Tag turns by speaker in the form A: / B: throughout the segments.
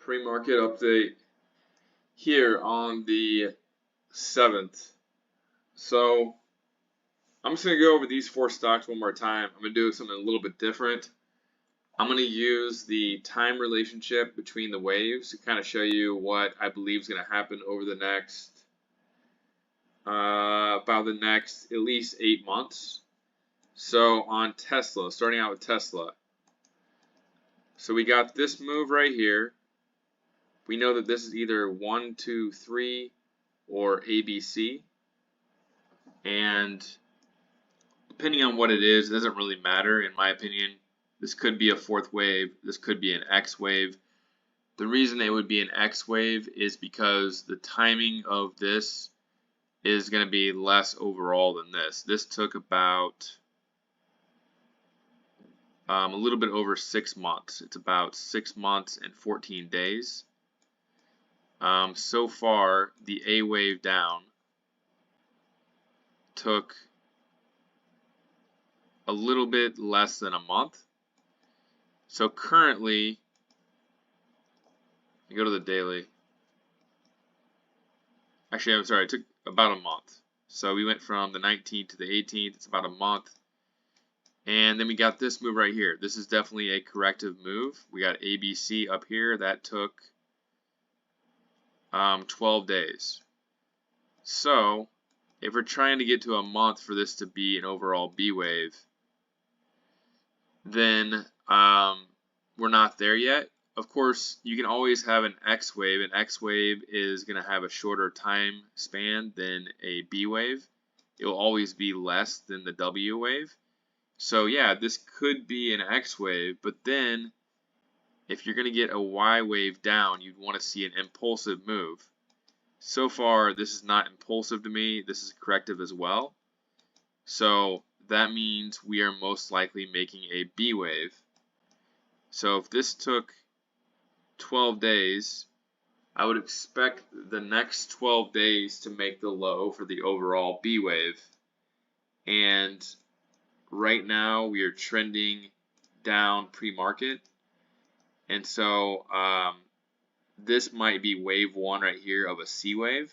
A: pre-market update here on the 7th. So I'm just going to go over these 4 stocks one more time. I'm going to do something a little bit different. I'm going to use the time relationship between the waves to kind of show you what I believe is going to happen over the next at least 8 months. So on Tesla, starting out with Tesla. So we got this move right here. We know that this is either 1, 2, 3 or ABC. And depending on what it is, it doesn't really matter in my opinion. This could be a 4th wave. This could be an X wave. The reason it would be an X wave is because the timing of this is going to be less overall than this. This took about a little bit over 6 months. It's about 6 months and 14 days. So far, the A wave down took a little bit less than a month. So currently, you go to the daily. Actually, I'm sorry, it took about a month. So we went from the 19th to the 18th. It's about a month. And then we got this move right here. This is definitely a corrective move. We got ABC up here. That took 12 days. So if we're trying to get to a month for this to be an overall B wave, then we're not there yet. Of course, you can always have an X wave. An X wave is going to have a shorter time span than a B wave. It will always be less than the W wave. So yeah, this could be an X wave, but then if you're going to get a Y wave down, you'd want to see an impulsive move. So far, this is not impulsive to me. This is corrective as well. So that means we are most likely making a B wave. So if this took 12 days, I would expect the next 12 days to make the low for the overall B wave. And right now we are trending down pre-market. And so this might be wave 1 right here of a C wave.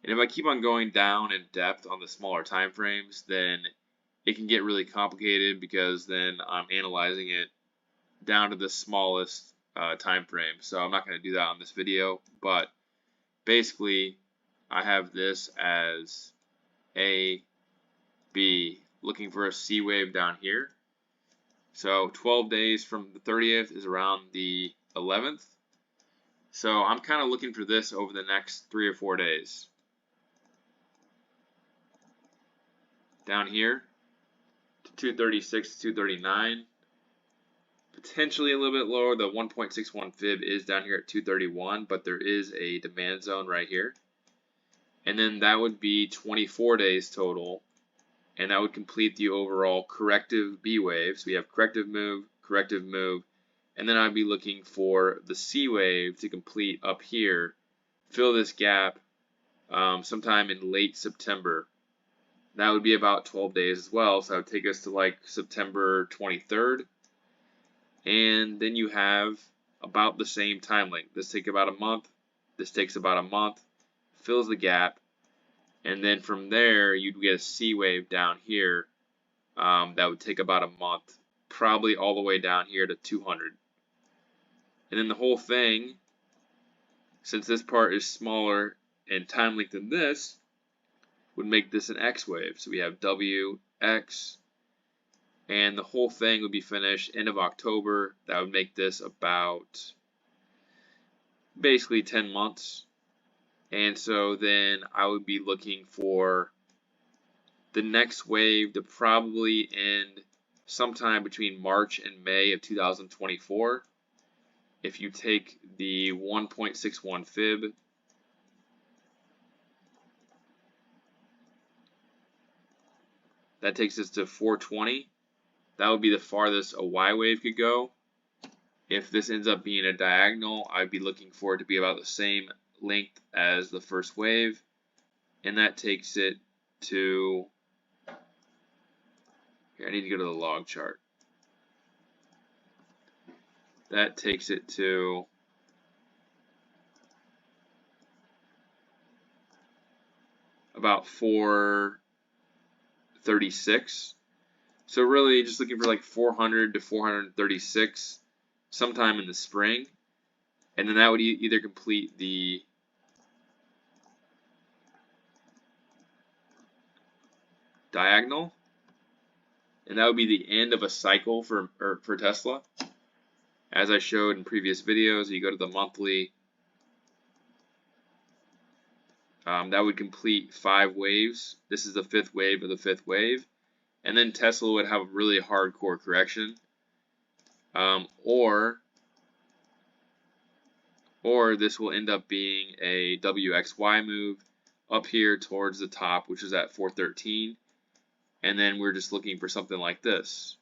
A: And if I keep on going down in depth on the smaller time frames, then it can get really complicated because then I'm analyzing it down to the smallest time frame. So I'm not going to do that on this video, but basically I have this as A, B, looking for a C wave down here. So 12 days from the 30th is around the 11th. So I'm kind of looking for this over the next 3 or 4 days. Down here to 236 to 239. Potentially a little bit lower. The 1.61 fib is down here at 231, but there is a demand zone right here. And then that would be 24 days total. And that would complete the overall corrective B wave. So we have corrective move, and then I'd be looking for the C wave to complete up here, fill this gap sometime in late September. That would be about 12 days as well, so that would take us to like September 23rd. And then you have about the same time length. This takes about a month, this takes about a month, fills the gap. And then from there, you'd get a C wave down here that would take about a month, probably all the way down here to 200. And then the whole thing, since this part is smaller in time length than this, would make this an X wave. So we have W, X, and the whole thing would be finished end of October. That would make this about basically 10 months. And so then I would be looking for the next wave to probably end sometime between March and May of 2024. If you take the 1.61 fib, that takes us to 420. That would be the farthest a Y wave could go. If this ends up being a diagonal, I'd be looking for it to be about the same length as the first wave, and that takes it to, here I need to go to the log chart. That takes it to about 436. So really just looking for like 400 to 436 sometime in the spring. And then that would either complete the diagonal, and that would be the end of a cycle for Tesla. As I showed in previous videos, you go to the monthly, that would complete 5 waves. This is the 5th wave of the 5th wave. And then Tesla would have a really hardcore correction. Or this will end up being a WXY move up here towards the top, which is at 413. And then we're just looking for something like this.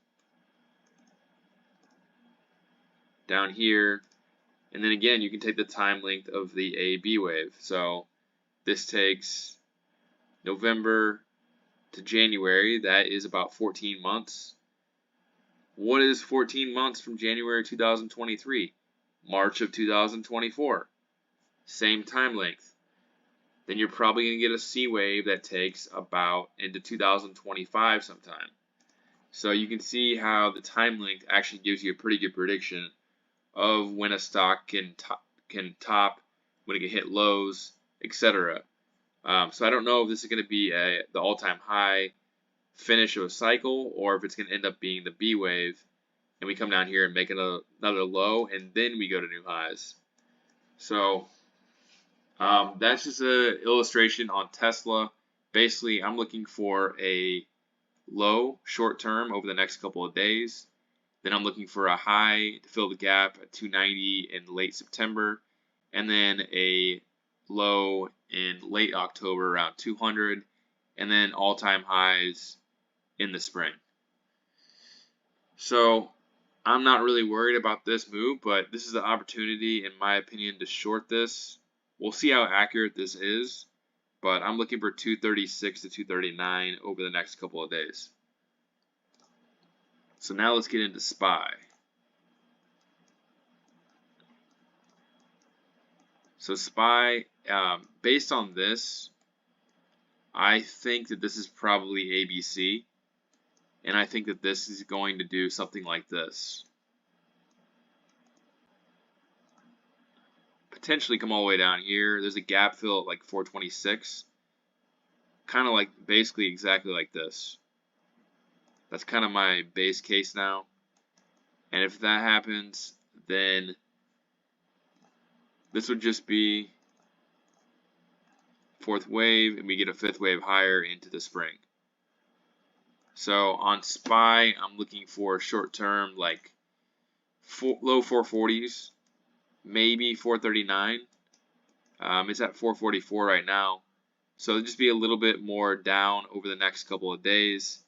A: Down here. And then again, you can take the time length of the AB wave. So this takes November to January. That is about 14 months. What is 14 months from January 2023? March of 2024. Same time length. Then you're probably going to get a C wave that takes about into 2025 sometime. So you can see how the time length actually gives you a pretty good prediction of when a stock can top, when it can hit lows, etc. So I don't know if this is going to be the all-time high finish of a cycle, or if it's going to end up being the B wave, and we come down here and make another low, and then we go to new highs. So that's just an illustration on Tesla. Basically, I'm looking for a low short term over the next couple of days. Then I'm looking for a high to fill the gap at 290 in late September, and then a low in late October around 200, and then all-time highs in the spring. So I'm not really worried about this move, but this is an opportunity, in my opinion, to short this. We'll see how accurate this is, but I'm looking for 236 to 239 over the next couple of days. So now let's get into SPY. So SPY, based on this, I think that this is probably ABC, and I think that this is going to do something like this. Potentially come all the way down here. There's a gap fill at like 426, kind of like basically exactly like this. That's kind of my base case now. And if that happens, then this would just be 4th wave, and we get a 5th wave higher into the spring. So on SPY, I'm looking for short term like low 440s, maybe 439. It's at 444 right now. So it'll just be a little bit more down over the next couple of days.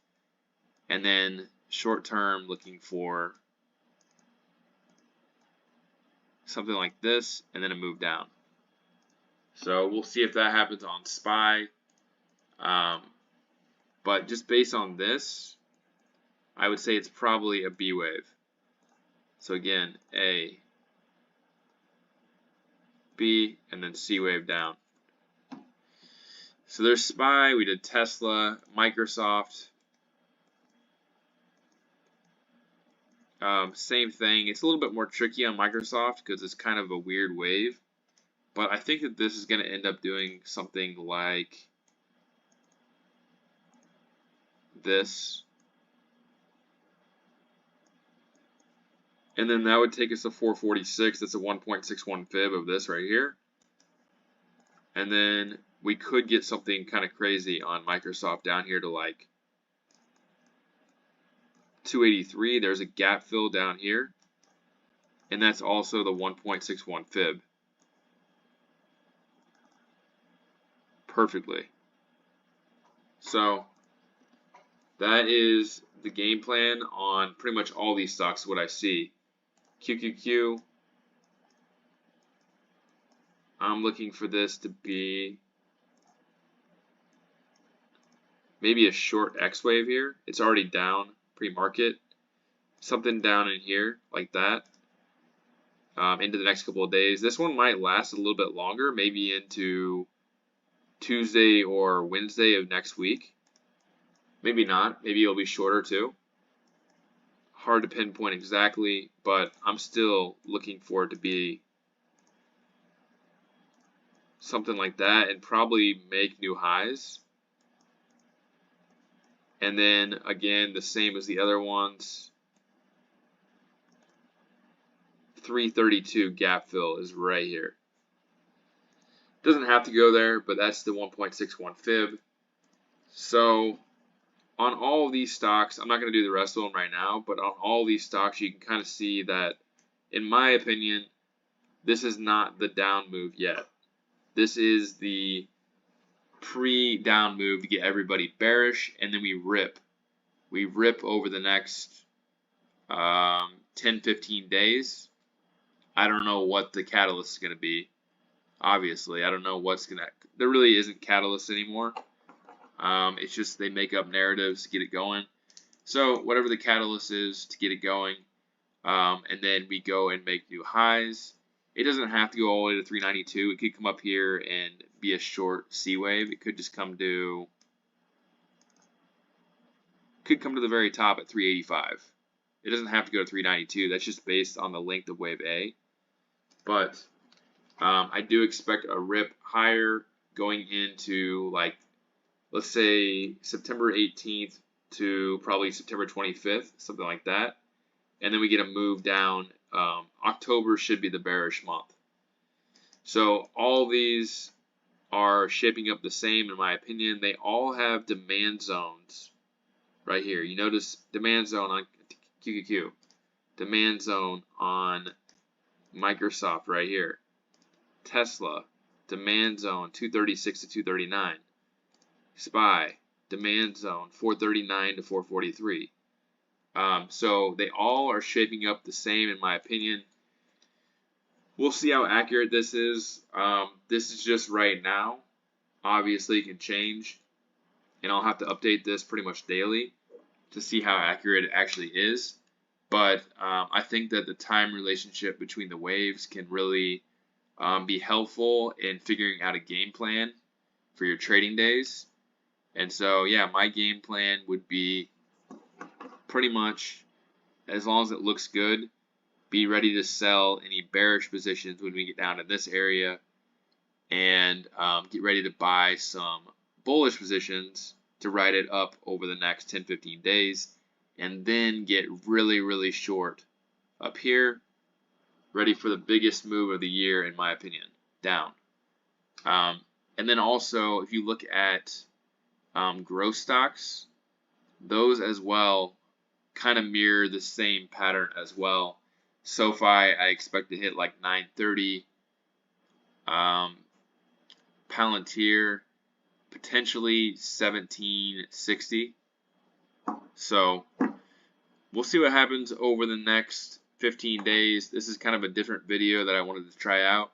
A: And then short term looking for something like this, and then a move down. So we'll see if that happens on SPY. But just based on this, I would say it's probably a B wave. So again, A, B, and then C wave down. So there's SPY, we did Tesla, Microsoft. Same thing. It's a little bit more tricky on Microsoft because it's kind of a weird wave. But I think that this is going to end up doing something like this. And then that would take us to 446. That's a 1.61 fib of this right here. And then we could get something kind of crazy on Microsoft down here to like 283. There's a gap fill down here. And that's also the 1.61 fib. Perfectly. So that is the game plan on pretty much all these stocks, what I see. QQQ, I'm looking for this to be maybe a short X wave here. It's already down pre-market. Something down in here like that into the next couple of days. This one might last a little bit longer, maybe into Tuesday or Wednesday of next week. Maybe not. Maybe it'll be shorter too. Hard to pinpoint exactly, but I'm still looking for it to be something like that and probably make new highs. And then again, the same as the other ones. 332 gap fill is right here. Doesn't have to go there, but that's the 1.61 fib. So on all of these stocks, I'm not going to do the rest of them right now, but on all these stocks, you can kind of see that, in my opinion, this is not the down move yet. This is the pre-down move to get everybody bearish, and then we rip. We rip over the next 10-15 days. I don't know what the catalyst is going to be. Obviously, I don't know what's going to... There really isn't catalyst anymore. It's just they make up narratives to get it going. So whatever the catalyst is to get it going, and then we go and make new highs. It doesn't have to go all the way to 392. It could come up here and be a short C wave. It could just come to the very top at 385. It doesn't have to go to 392. That's just based on the length of wave A. But I do expect a rip higher going into, like, let's say September 18th to probably September 25th, something like that. And then we get a move down. October should be the bearish month. So all these are shaping up the same, in my opinion. They all have demand zones right here. You notice demand zone on QQQ, demand zone on Microsoft right here. Tesla, demand zone 236 to 239. SPY, demand zone 439 to 443. So they all are shaping up the same, in my opinion. We'll see how accurate this is. This is just right now. Obviously, it can change, and I'll have to update this pretty much daily to see how accurate it actually is. But I think that the time relationship between the waves can really be helpful in figuring out a game plan for your trading days. And so, yeah, my game plan would be pretty much, as long as it looks good, be ready to sell any bearish positions when we get down to this area, and get ready to buy some bullish positions to ride it up over the next 10-15 days, and then get really, really short up here, ready for the biggest move of the year, in my opinion, down. And then also, if you look at growth stocks, those as well kind of mirror the same pattern as well. SoFi, I expect to hit like 930. Palantir, potentially 1760. So we'll see what happens over the next 15 days. This is kind of a different video that I wanted to try out.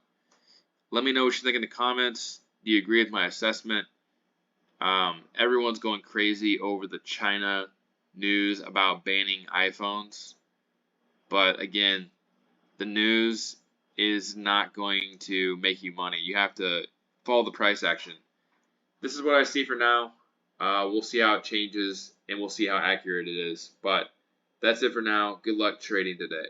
A: Let me know what you think in the comments. Do you agree with my assessment? Everyone's going crazy over the China news about banning iPhones. But again, the news is not going to make you money. You have to follow the price action. This is what I see for now. We'll see how it changes, and we'll see how accurate it is. But that's it for now. Good luck trading today.